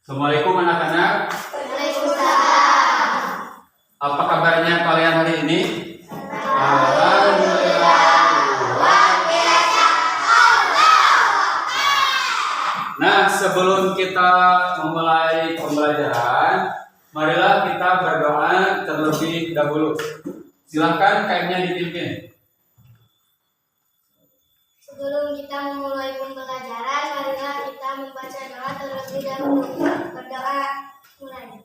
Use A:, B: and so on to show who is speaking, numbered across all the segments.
A: Assalamualaikum anak-anak.
B: Waalaikumsalam.
A: Apa kabarnya kalian hari ini? Alhamdulillah.
B: Luar biasa.
A: Nah, sebelum kita memulai pembelajaran, marilah kita berdoa terlebih dahulu. Silakan kainnya dipimpin.
B: Sebelum kita memulai pembelajaran, marilah kita membaca doa terlebih dahulu. Berdoa mulai.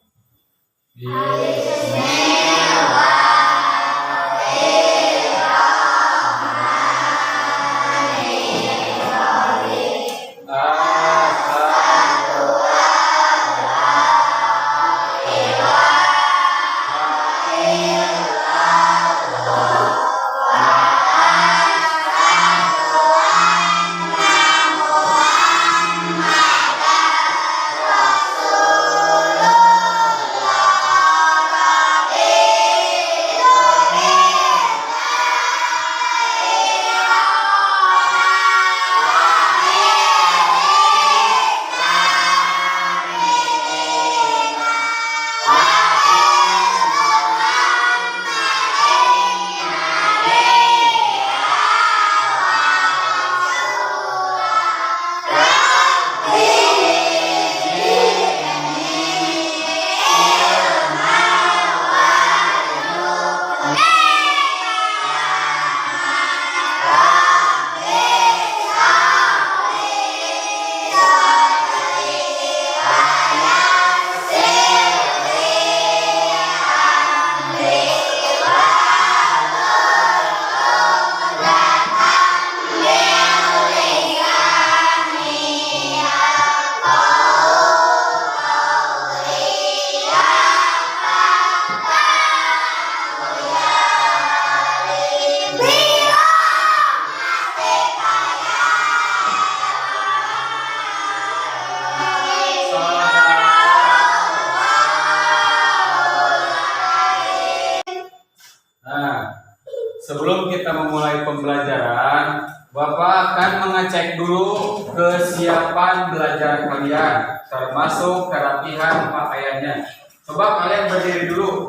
A: Sebelum kita memulai pembelajaran, Bapak akan mengecek dulu kesiapan belajar kalian, termasuk kerapihan pakaiannya. Coba kalian berdiri dulu.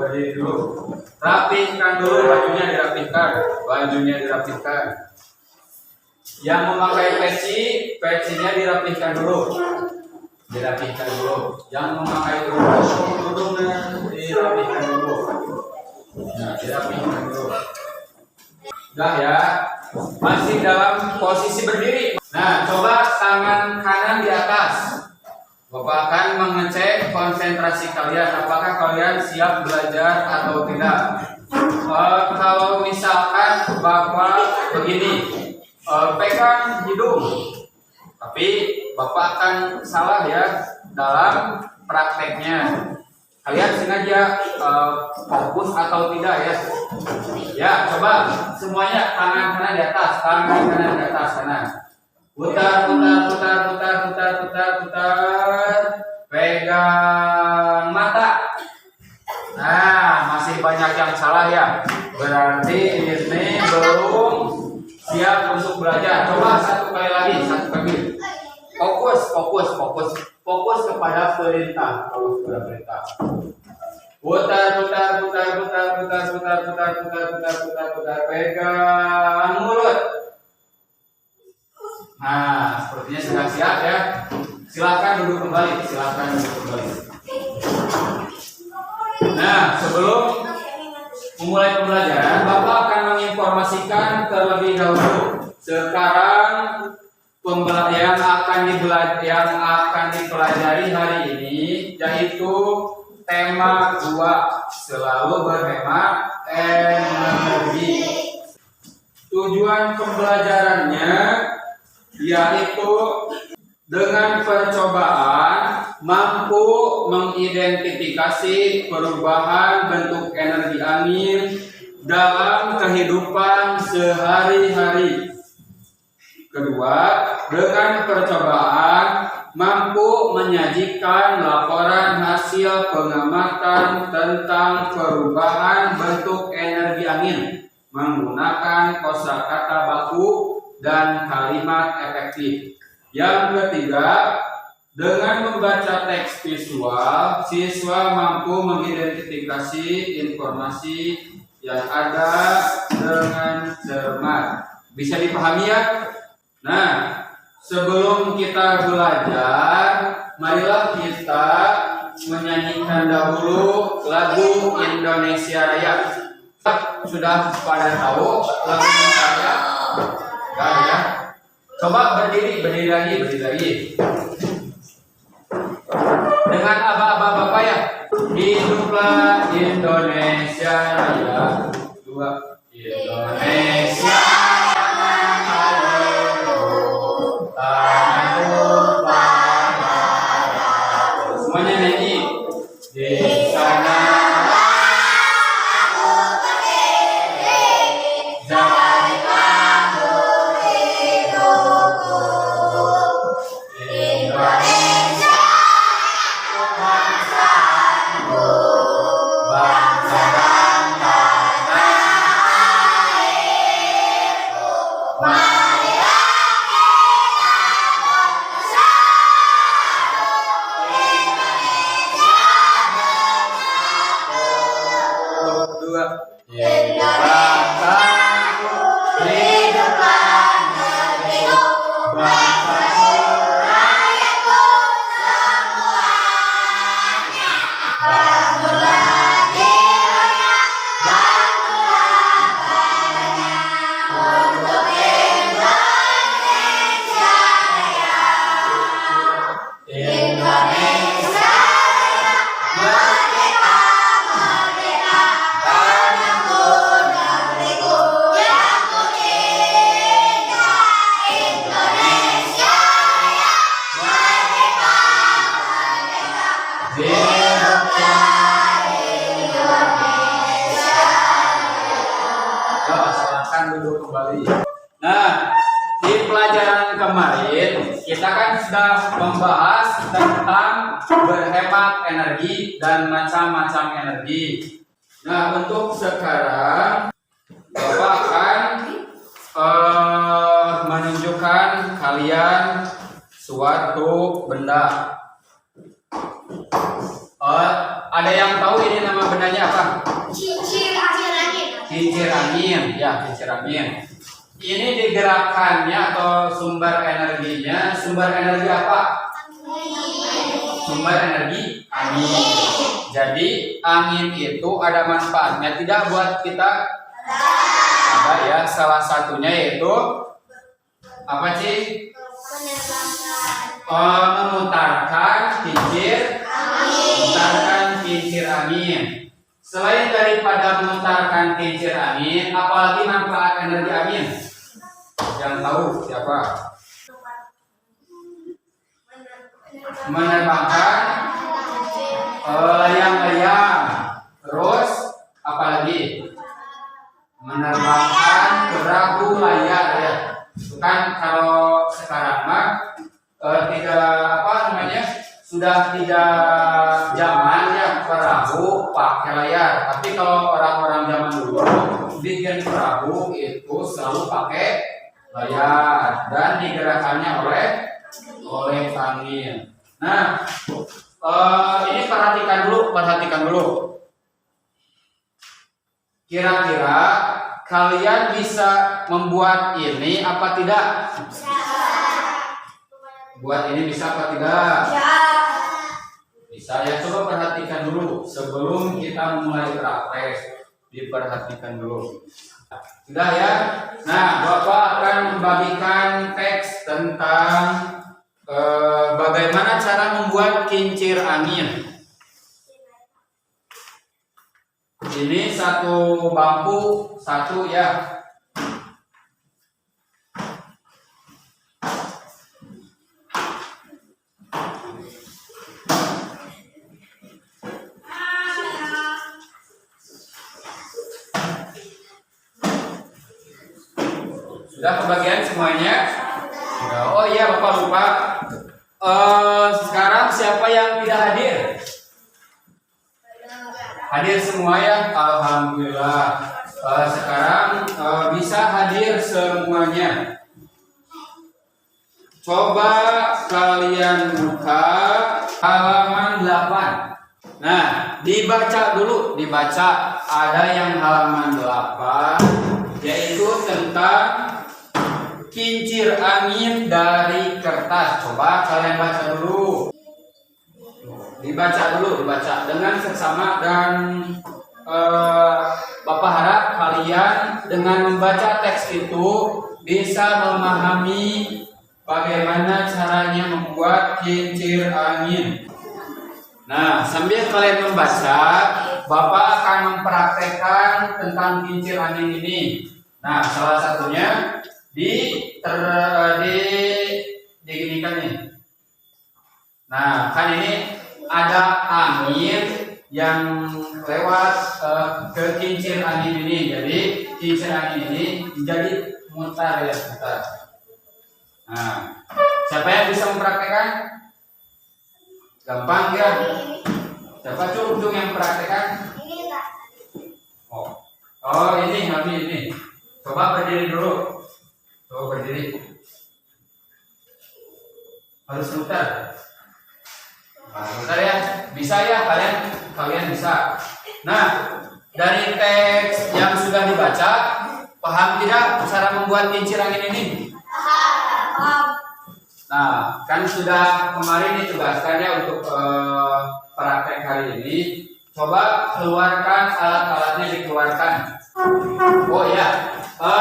A: Rapihkan dulu bajunya, dirapihkan. Yang memakai pecinya dirapihkan dulu. Yang memakai tudungnya dirapihkan dulu. Nah, dirapihkan dulu. Udah ya, masih dalam posisi berdiri. Nah, coba tangan kanan di atas. Bapak akan mengecek konsentrasi kalian, apakah kalian siap belajar atau tidak. Kalau misalkan Bapak begini, pegang hidung, tapi Bapak akan salah ya dalam prakteknya. Kalian sengaja fokus atau tidak ya? Ya, coba semuanya tangan kanan di atas, kanan. Putar. Pegang mata. Nah, masih banyak yang salah ya. Berarti ini belum siap untuk belajar. Coba satu kali lagi. Fokus kepada perintah. Putar. Pegang mulut. Nah, sepertinya sudah siap ya. Silakan duduk kembali. Nah, sebelum memulai pembelajaran, Bapak akan menginformasikan terlebih dahulu. Sekarang pembelajaran yang akan dipelajari hari ini yaitu tema 2, selalu berhemat energi. Tujuan pembelajarannya yaitu dengan percobaan mampu mengidentifikasi perubahan bentuk energi angin dalam kehidupan sehari-hari. Kedua, dengan percobaan mampu menyajikan laporan hasil pengamatan tentang perubahan bentuk energi angin menggunakan kosakata baku dan kalimat efektif. Yang ketiga, Dengan membaca teks visual, siswa mampu mengidentifikasi informasi yang ada dengan cermat. Bisa dipahami ya? Nah, sebelum kita belajar, marilah kita menyanyikan dahulu lagu Indonesia Raya. Sudah pada tahu lagu Indonesia Raya? Enggak ya? Coba berdiri lagi. Dengan aba-aba bapak ya. Hiduplah Indonesia Raya. Dua. Indonesia yang haleluya. Tanah tumpah darah. Semuanya nyanyi. Di sana aku berdiri, jadi panggung hidupku. Indonesia bangsaku, bangsa dan tanah airku. Marilah kita bersatu, Indonesia bersatu. Dua. Bangsaku, hiduplah negeriku, bangsaku, rakyatku semuanya. Bangunlah jiwanya, bangunlah badannya, untuk Indonesia Raya. Indonesia Raya, merdeka, merdeka, tanahku, negeriku yang ku cinta. Indonesia Raya, merdeka, merdeka, hiduplah Indonesia Raya. Silakan duduk kembali. Nah, di pelajaran kemarin kita kan sudah membahas tentang berhemat energi dan macam-macam energi. Nah, untuk sekarang Bapak akan menunjukkan kalian suatu benda. Ada yang tahu ini nama bendanya apa?
B: Cincin angin.
A: Kincir angin, ya kincir angin. Ini digerakkannya atau sumber energinya, sumber energi apa? Sumber energi angin. Jadi angin itu ada manfaatnya tidak buat kita? Ada ya, salah satunya yaitu apa sih? Memutarkan kincir angin. Selain daripada memutarkan kincir angin, apalagi manfaat energi angin? Yang tahu siapa? Menerbangkan layang-layang. Terus apalagi? Menerbangkan perahu layar ya. Bukan kalau sekarang mah sudah tidak zaman ya perahu pakai layar. Tapi kalau orang-orang zaman dulu bikin perahu itu selalu pakai layar dan digerakkannya oleh angin. Nah, ini perhatikan dulu. Kira-kira kalian bisa membuat ini apa tidak? Buat ini bisa apa tidak? Bisa ya, coba perhatikan dulu sebelum kita mulai praktek. Diperhatikan dulu. Sudah ya? Nah, Bapak akan membagikan teks tentang bagaimana cara membuat kincir angin. Ini satu bambu, satu ya. Sudah kebagian semuanya? Oh iya, Bapak lupa. Sekarang siapa yang tidak hadir? Hadir semua ya? Alhamdulillah. Sekarang bisa hadir semuanya. Coba kalian buka halaman 8. Nah, dibaca dulu, dibaca. Ada yang halaman 8 yaitu tentang kincir angin dari kertas. Coba kalian baca dulu. Dibaca dulu, dibaca dengan seksama dan Bapak harap kalian dengan membaca teks itu bisa memahami bagaimana caranya membuat kincir angin. Nah, sambil kalian membaca, Bapak akan mempraktekkan tentang kincir angin ini. Nah, salah satunya diginikan nih. Nah, kan ini ada angin yang lewat ke kincir angin ini. Jadi kincir angin ini menjadi mutar ya, mutar. Nah, siapa yang bisa mempraktekkan? Gampang ya. Siapa cung yang mempraktekkan? Oh ini Nabi ini. Coba berdiri dulu. Coba berdiri. Harus mutar. Bentar ya, bisa ya kalian bisa. Nah, dari teks yang sudah dibaca, paham tidak cara membuat kincir angin ini? Paham. Nah, kan sudah kemarin ditugaskannya untuk praktek hari ini. Coba keluarkan alat-alatnya, dikeluarkan. Oh ya,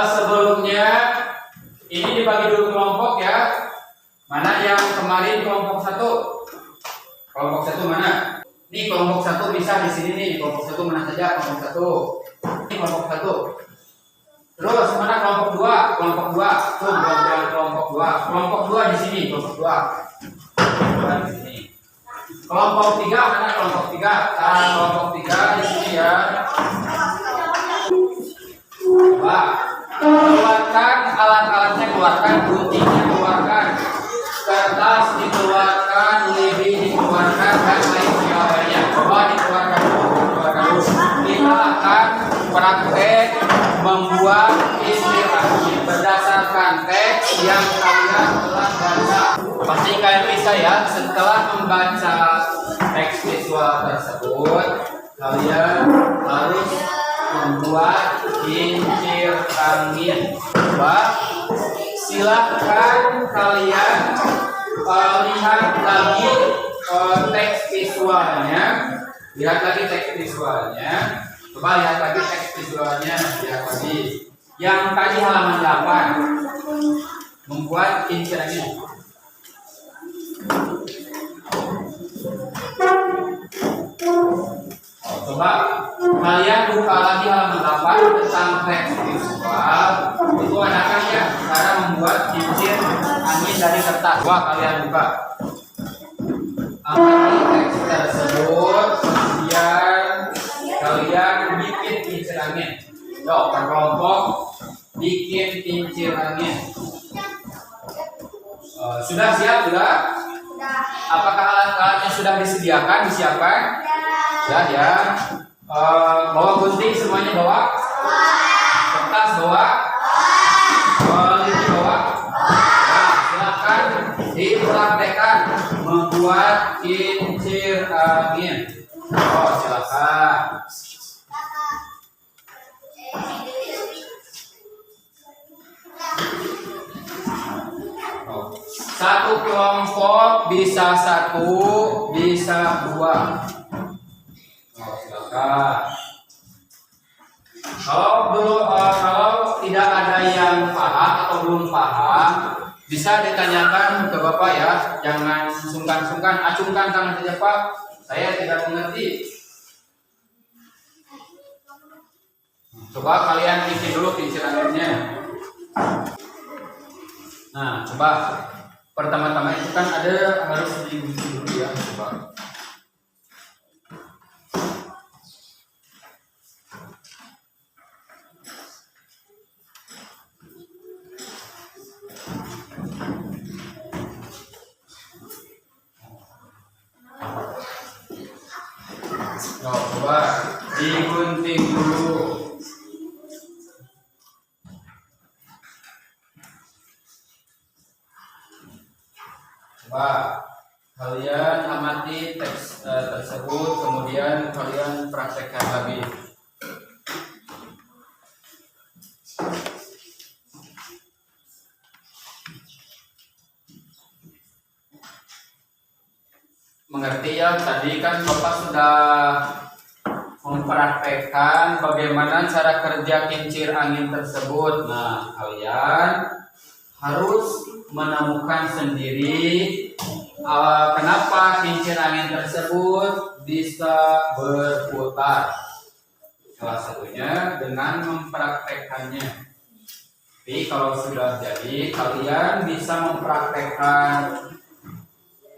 A: sebelumnya ini dibagi dulu kelompok ya. Mana yang kemarin kelompok 1? Kelompok 1 mana? Nih kelompok 1 bisa di sini nih. Kelompok 1 mana saja? Kelompok 1. Ini kelompok 1. Terus mana kelompok 2? Kelompok 2. Tuh, kelompok 2. Kelompok 2 di sini, kelompok 2. Di sini. Kelompok 3 mana kelompok 3? Kelompok 3 di sini ya. Coba keluarkan alat-alatnya, keluarkan guntingnya, keluarkan kertas dikeluarkan, lidi dikeluarkan, dan lain sebagainya. Coba dikeluarkan dulu. Kita akan praktek membuat kincir angin berdasarkan teks yang kalian telah baca. Pasti kalian bisa ya. Setelah membaca teks visual tersebut, kalian harus membuat kincir angin. Coba silahkan kalian lihat lagi teks visualnya. Lihat lagi teks visualnya. Coba lihat lagi teks visualnya. Lihat lagi. Yang tadi halaman 8. Membuat kincir angin. Coba kalian buka lagi halaman 8 tentang teks visual. Itu ada kan ya cara membuat kincir angin dari kertas. Coba kalian buka. Amati teks tersebut, kemudian kalian bikin kincir angin. Yuk, berkelompok bikin kincir angin. Sudah siap? Sudah? Apakah alat-alatnya sudah disediakan, disiapkan? Ya. Bawa gunting semuanya bawa? Kertas bawa? Lidi bawa? Nah, silakan dipraktekkan membuat kincir angin. Oh, silakan. Satu kelompok bisa 1, bisa 2. Oh, silakan. Kalau tidak ada yang paham atau belum paham, bisa ditanyakan ke Bapak ya. Jangan sungkan-sungkan, acungkan tangan saja Pak. Saya tidak mengerti. Coba kalian isi dulu kincir anginnya. Nah, coba pertama-tama itu kan ada harus digunting dulu ya. Coba. Coba digunting dulu. Coba kalian amati teks tersebut, kemudian kalian praktekkan lagi. Mengerti ya? Tadi kan Bapak sudah mempraktekkan bagaimana cara kerja kincir angin tersebut. Nah, kalian harus menemukan sendiri kenapa kincir angin tersebut bisa berputar. Salah satunya dengan mempraktekkannya. Tapi kalau sudah jadi, kalian bisa mempraktekkan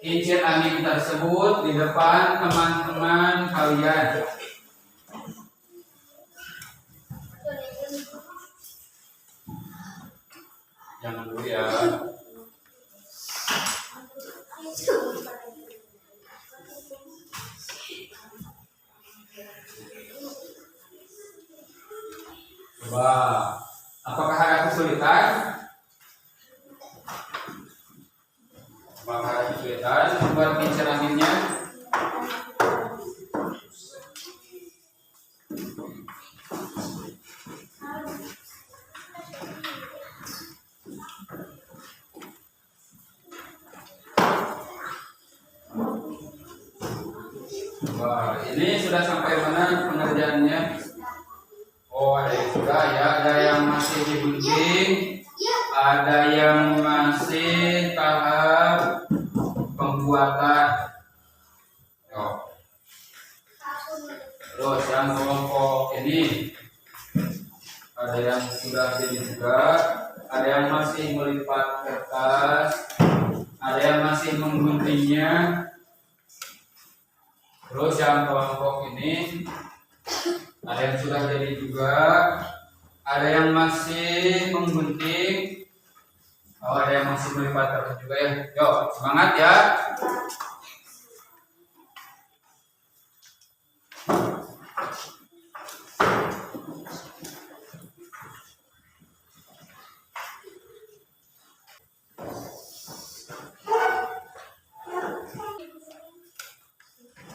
A: kincir angin tersebut di depan teman-teman kalian. Jangan dulu ya. Coba, apakah ada kesulitan? Apakah ada kesulitan membuat kincir anginnya? Wah, ini sudah sampai mana pengerjaannya? Oh, ada yang sudah ya, ada yang masih digunting, ada yang masih tahap pembuatan. Oh. Terus yang kelompok ini ada yang sudah jadi juga, ada yang masih melipat kertas, ada yang masih mengguntingnya. Terus yang kelompok ini ada yang sudah jadi juga, ada yang masih menggunting, ada yang masih melipat kertas juga ya. Yuk, semangat ya.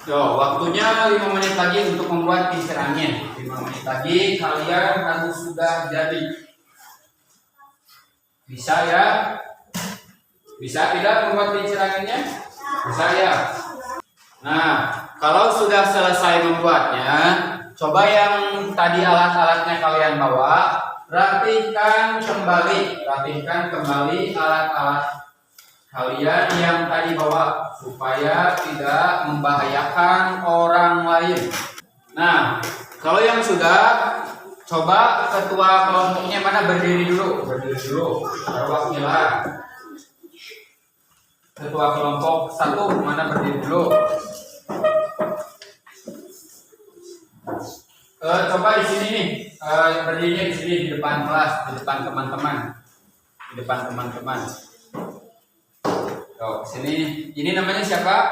A: Yo, waktunya 5 menit lagi untuk membuat kincir angin. 5 menit lagi kalian harus sudah jadi. Bisa ya? Bisa tidak membuat kincir anginnya? Bisa ya? Nah, kalau sudah selesai membuatnya, coba yang tadi alat-alatnya kalian bawa, rapikan kembali alat-alat kalian yang tadi bawa supaya tidak membahayakan orang lain. Nah, kalau yang sudah, coba ketua kelompoknya mana berdiri dulu, perwakilan. Ketua kelompok 1 mana berdiri dulu. Coba di sini nih, berdirinya di sini di depan kelas, di depan teman-teman, Oh, sini, ini namanya siapa?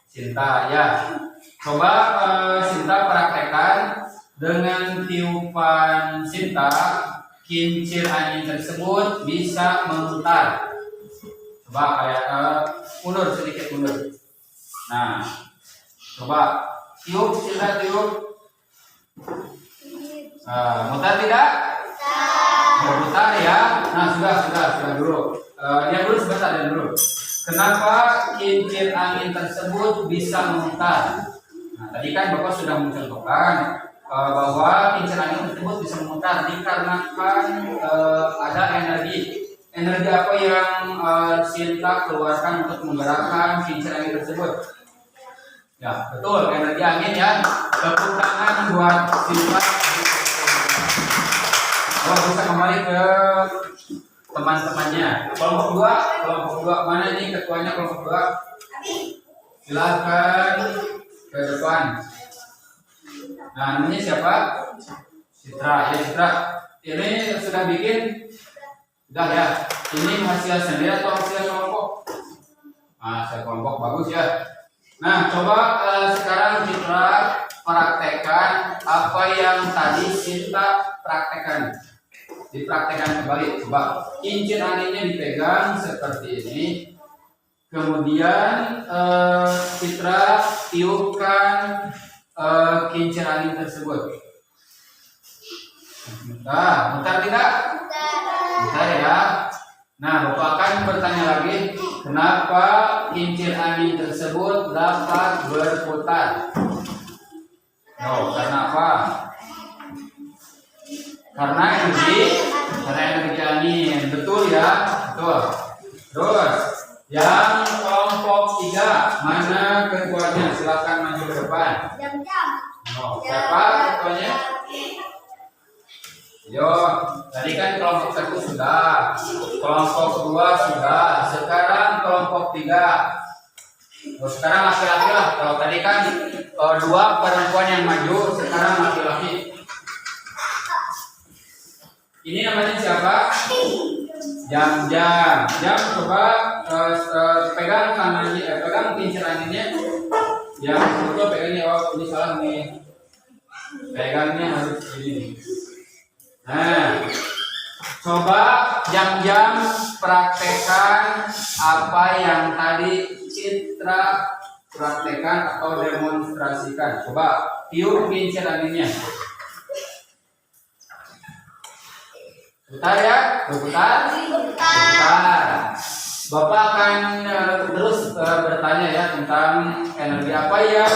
A: Sinta ya. Coba Sinta praktekkan dengan tiupan Sinta, kincir angin tersebut bisa memutar. Coba kayak mundur sedikit mundur. Nah, coba tiup Sinta tiup. Mutar tidak? Berputar ya. Nah sudah dulu. Diam dulu sebentar dulu. Kenapa kincir angin tersebut bisa memutar? Nah, tadi kan Bapak sudah mencontohkan bahwa kincir angin tersebut bisa memutar dikarenakan ada energi apa yang Sinta keluarkan untuk menggerakkan kincir angin tersebut. Ya betul, energi angin ya. Tepuk tangan buat Sinta. Kalau bisa kembali ke teman-temannya. Kelompok dua mana nih ketuanya kelompok 2? Silakan ke depan. Nah, namanya siapa? Citra. Ya Citra. Ini sudah bikin? Sudah ya. Ini hasil sendiri atau hasil kelompok? Hasil kelompok bagus ya. Nah, coba sekarang Citra praktekkan apa yang tadi Sinta praktekkan. Dipraktekkan kembali. Coba kincir anginnya dipegang seperti ini. Kemudian Citra tiupkan kincir angin tersebut. Bentar tidak? Bentar ya. Nah, Bapak akan bertanya lagi, kenapa kincir angin tersebut dapat berputar? Oh, karena apa? Karena energi angin. Betul ya? Betul. Terus, yang kelompok 3, mana ketuanya? Silakan maju ke depan. Oh, siapa ketuanya? Yo, tadi kan kelompok 1 sudah, kelompok 2 sudah, sekarang kelompok 3. Oh, sekarang laki-laki lah. Kalau tadi kan 2 perempuan yang maju, sekarang laki-laki. Ini namanya siapa? Jam. Jam coba pegang kanannya, pegang kincir anginnya. Yang itu pegangnya, oh ini salah nih. Pegangnya harus ini. Nah, coba jam praktekkan apa yang tadi Citra praktekkan atau demonstrasikan. Coba tiup kincir anginnya. Putar ya, berputar. Bapak akan terus bertanya ya tentang energi apa yang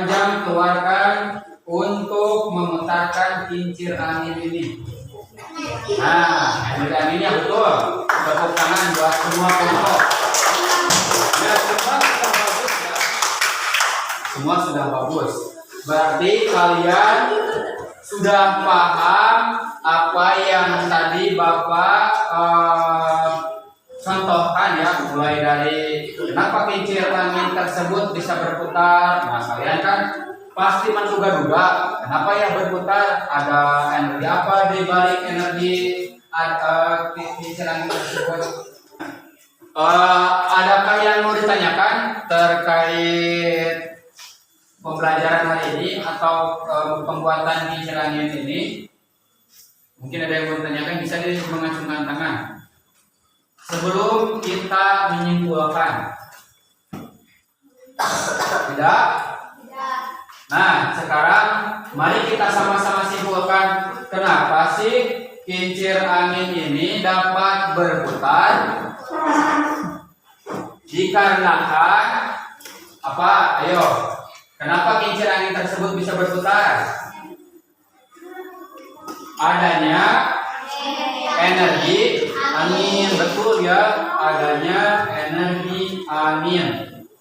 A: jam keluarkan untuk memutarkan kincir angin ini. Nah, energi anginnya betul. Tepuk tangan buat semua kelompok. Ya, semua sudah bagus. Berarti kalian sudah paham apa yang tadi Bapak contohkan ya, mulai dari kenapa kincir angin tersebut bisa berputar. Nah, kalian kan pasti menduga-duga kenapa ya berputar, ada energi apa di balik energi kincir angin tersebut. Adakah yang mau ditanyakan terkait pembelajaran hari ini atau pembuatan kincir angin ini? Mungkin ada yang mau ditanyakan, bisa mengacungkan tangan sebelum kita menyimpulkan. Tidak? Nah, sekarang mari kita sama-sama simpulkan kenapa sih kincir angin ini dapat berputar. Dikarenakan apa? Ayo, kenapa kincir angin tersebut bisa berputar? Adanya energi angin, betul ya, adanya energi angin.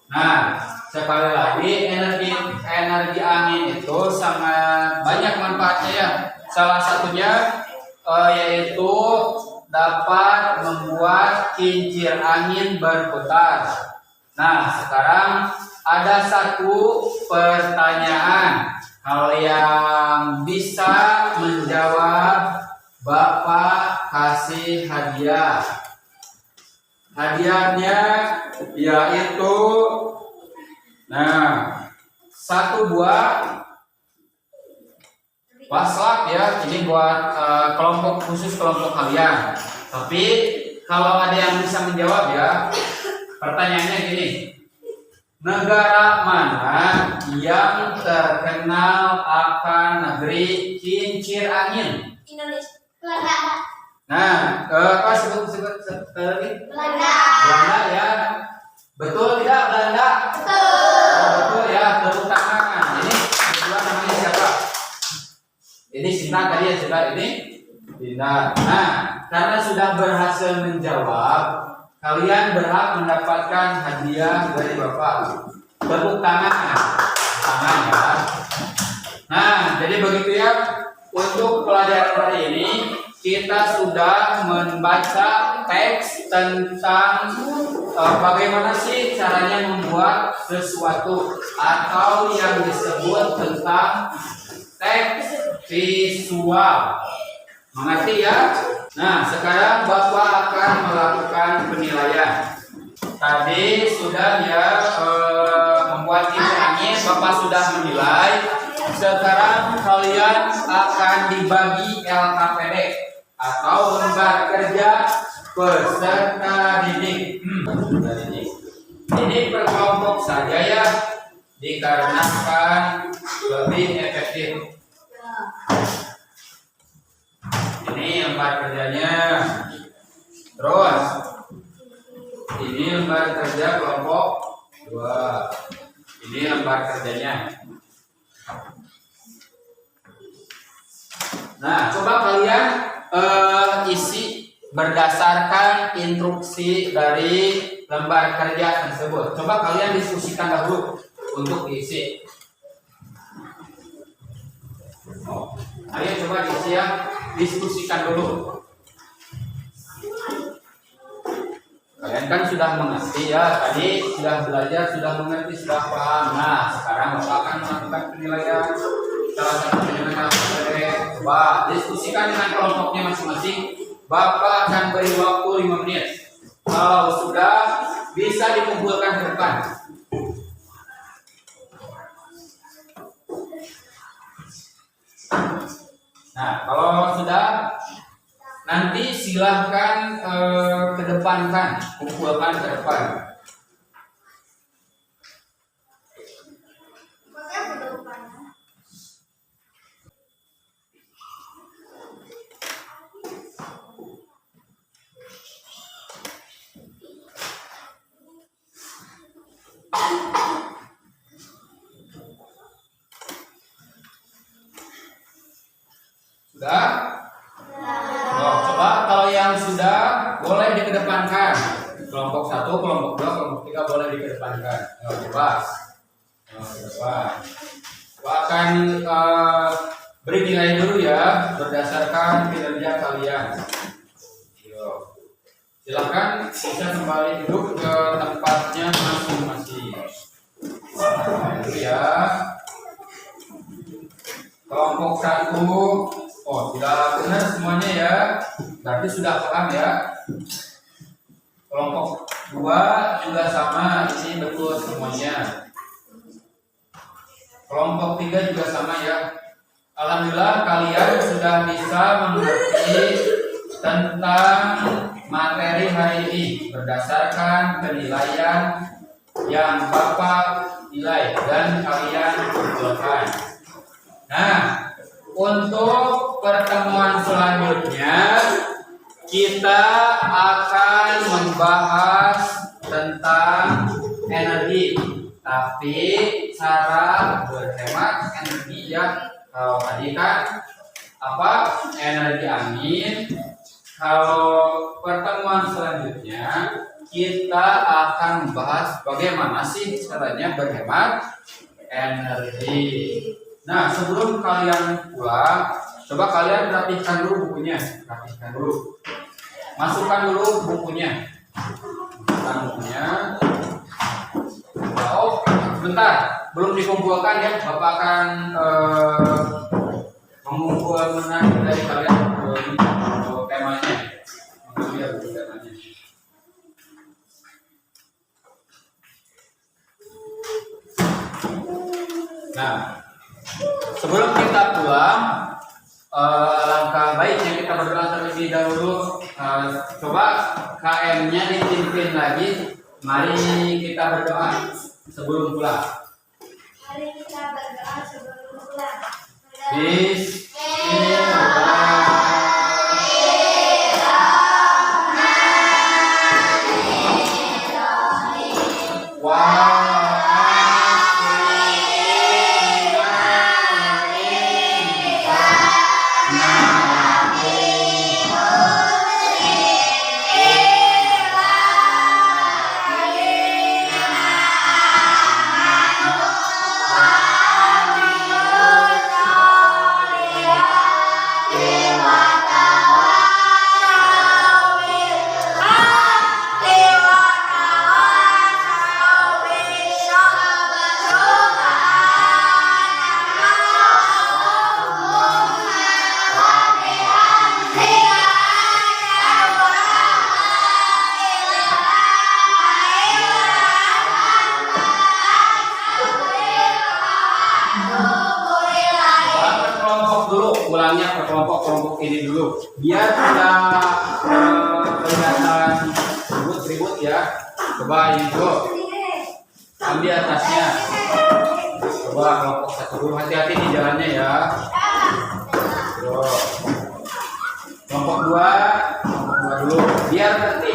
A: Nah, sekali lagi energi angin itu sangat banyak manfaatnya ya. Salah satunya yaitu dapat membuat kincir angin berputar. Nah, sekarang ada satu pertanyaan. Hal yang bisa menjawab, Bapak kasih hadiah. Hadiahnya yaitu, nah, 1 buah paslak ya. Ini buat kelompok khusus kelompok kalian. Tapi kalau ada yang bisa menjawab ya, pertanyaannya gini. Negara mana yang terkenal akan negeri kincir angin?
B: Indonesia.
A: Nah, apa sebut lagi? Belanda ya. Betul tidak Belanda? Betul. Oh, betul ya, tepuk tangan. Ini kedua namanya siapa? Ini Sinta tadi ya, Sinta ini. Sinta. Nah, karena sudah berhasil menjawab, kalian berhak mendapatkan hadiah dari Bapak. Tepuk tangan ya. Nah, jadi begitu ya. Untuk pelajaran hari ini kita sudah membaca teks tentang bagaimana sih caranya membuat sesuatu atau yang disebut tentang teks visual. Mengerti ya? Nah, sekarang Bapak akan melakukan penilaian. Tadi sudah ya membuat kincir angin, Bapak sudah menilai. Sekarang kalian akan dibagi LKPD atau lembar kerja peserta didik. Ini per kelompok saja ya, dikarenakan lebih efektif. Ini lembar kerjanya. Terus ini lembar kerja kelompok 2. Ini lembar kerjanya. Nah, coba kalian isi berdasarkan instruksi dari lembar kerja tersebut. Coba kalian diskusikan dahulu untuk diisi. Ayo coba diisi ya, diskusikan dulu. Kalian kan sudah mengerti ya, tadi sudah belajar, sudah mengerti, sudah paham. Nah, sekarang Bapak akan melakukan penilaian. Salah satu penilaian coba diskusikan dengan kelompoknya masing-masing. Bapak akan beri waktu 5 menit. Kalau sudah, bisa dikumpulkan ke depan. Nah, kalau sudah, nanti silahkan kedepankan, kumpulkan ke depan. Sudah? Oh, coba kalau yang sudah boleh dikedepankan. Kelompok 1, kelompok 2, kelompok 3 boleh dikedepankan. Coba. Depan. Akan beri nilai dulu ya berdasarkan kinerja kalian. Silakan bisa kembali duduk ke tempatnya masing-masing. Itu ya. Kelompok 1, oh sudah benar semuanya ya. Berarti sudah paham ya. Kelompok 2 juga sama, ini betul semuanya. Kelompok 3 juga sama ya. Alhamdulillah kalian sudah bisa mengerti tentang materi hari ini berdasarkan penilaian yang Bapak nilai dan kalian kumpulkan. Nah, untuk pertemuan selanjutnya kita akan membahas tentang energi, tapi cara berhemat energi ya. Kalau tadi kan apa, energi angin. Kalau pertemuan selanjutnya kita akan membahas bagaimana sih caranya berhemat energi. Nah, sebelum kalian pulang, coba kalian rapihkan dulu bukunya, rapihkan dulu. Masukkan dulu bukunya. Masukkan bukunya. Oh, bentar, belum dikumpulkan ya. Bapak akan mengumpulkan dari kalian temanya. Mengambil temanya. Nah, sebelum kita pulang, langkah baiknya kita berdoa terlebih dahulu. Coba KM-nya dipimpin lagi. Mari kita berdoa sebelum pulang.
B: Mari kita berdoa sebelum pulang.
A: Pulangnya ke kelompok-kelompok ini dulu biar tidak kelihatan ribut-ribut ya. Coba ini dulu. Ambil atasnya. Coba kelompok satu dulu. Hati-hati di jalannya ya. Yo. Kelompok dua dulu. Biar nanti